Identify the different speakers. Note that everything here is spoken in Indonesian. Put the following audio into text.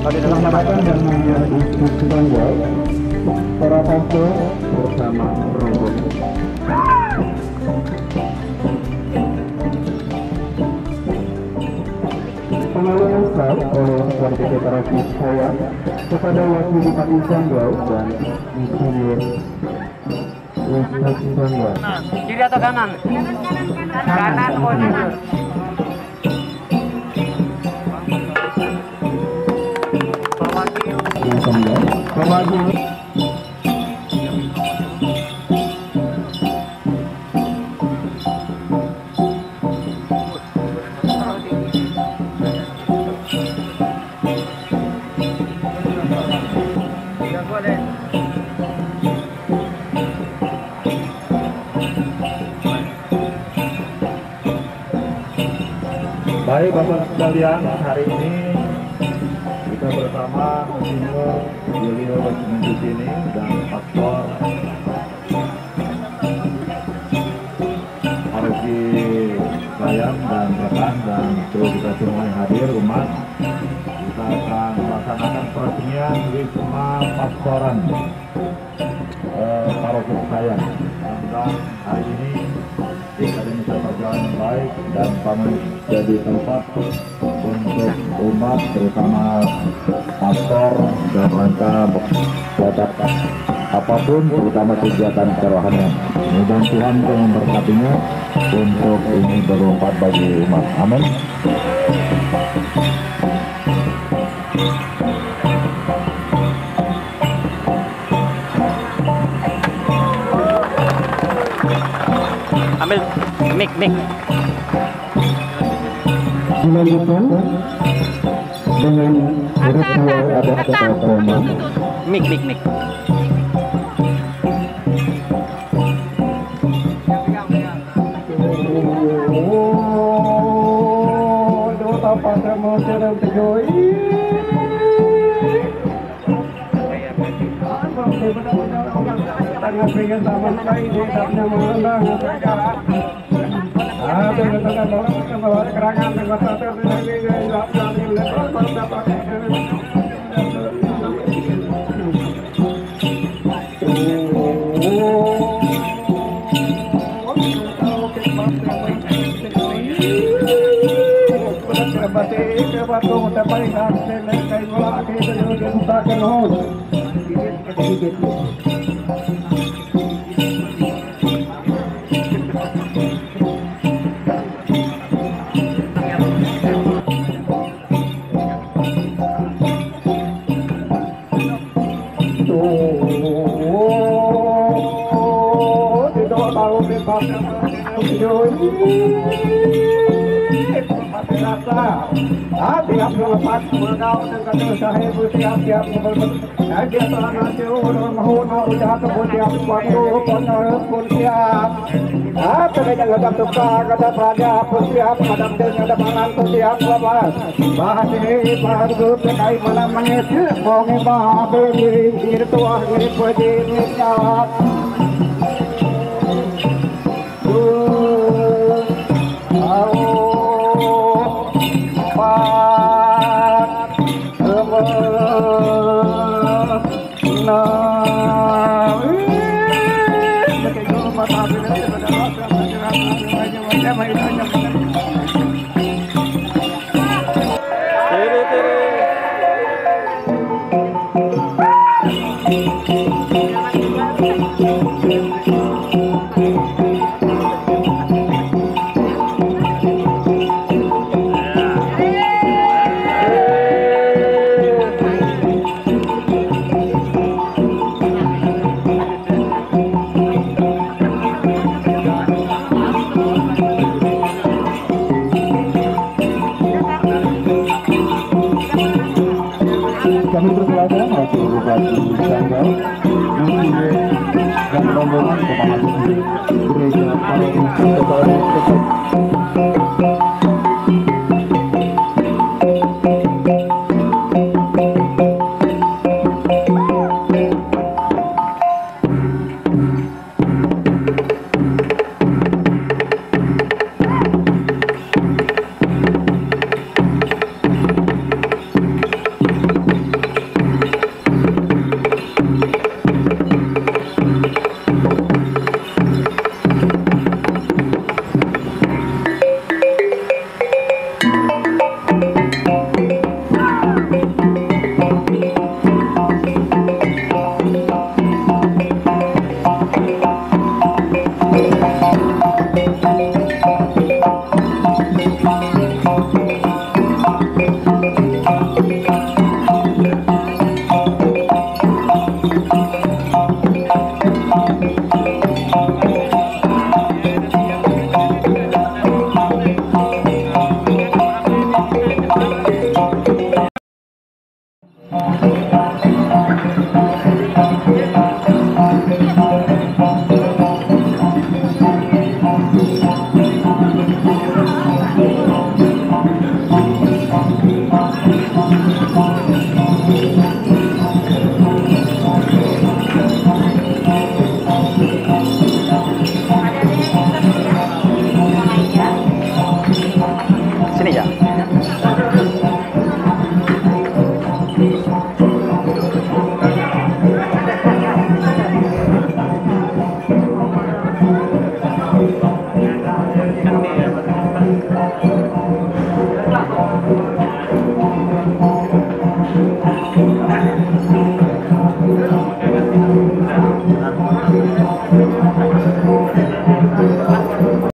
Speaker 1: Masyarakat dan institusi tanggal para pastor bersama rombongan. Pengawalan staff oleh warga dekoratif saya kepada wakil Bupati Sanggau dan Insinyur Ustaz Sanggau.
Speaker 2: Kiri atau kanan? Kanan posisi.
Speaker 1: Pemaju. Baik Bapak sekalian, hari ini kita bersama Insinyur Yulio di sini dan Pastor Haruki Bayam dan rekan dan seluruh kita semua yang hadir umat. Kita akan melaksanakan peresmian Wisma Pastoran Paroki Sayang. Mudah-mudahan hari ini kita bisa berjalan yang baik dan kami jadi tempat untuk umat terutama pastor dan rangka melakukan apapun terutama kegiatan kerohanian. Mudah-mudahan Tuhan yang memberkatinya untuk ini bermanfaat bagi umat. Amin.
Speaker 2: Ambil mic.
Speaker 1: Dilanjutkan dengan ritual adat keagamaan.
Speaker 2: Mic.
Speaker 1: Doa pada modern tegoy. Tangan pegang tangan lain di dalamnya mengendang. Dengan kerangan dengan satu siap melepas bergaul dengan usaha siap dia telah ngasih mahuna usaha kebun siap waktu pun siap terkadang ada tukar kata praja pun siap madam dengan ada pangan pun siap lepas bahas grup terkait malam menit bongi beri virtual ini pejimnya kami persilakan Wakil Bupati Sanggau dan rombongan kepala gereja Paroki Katolik.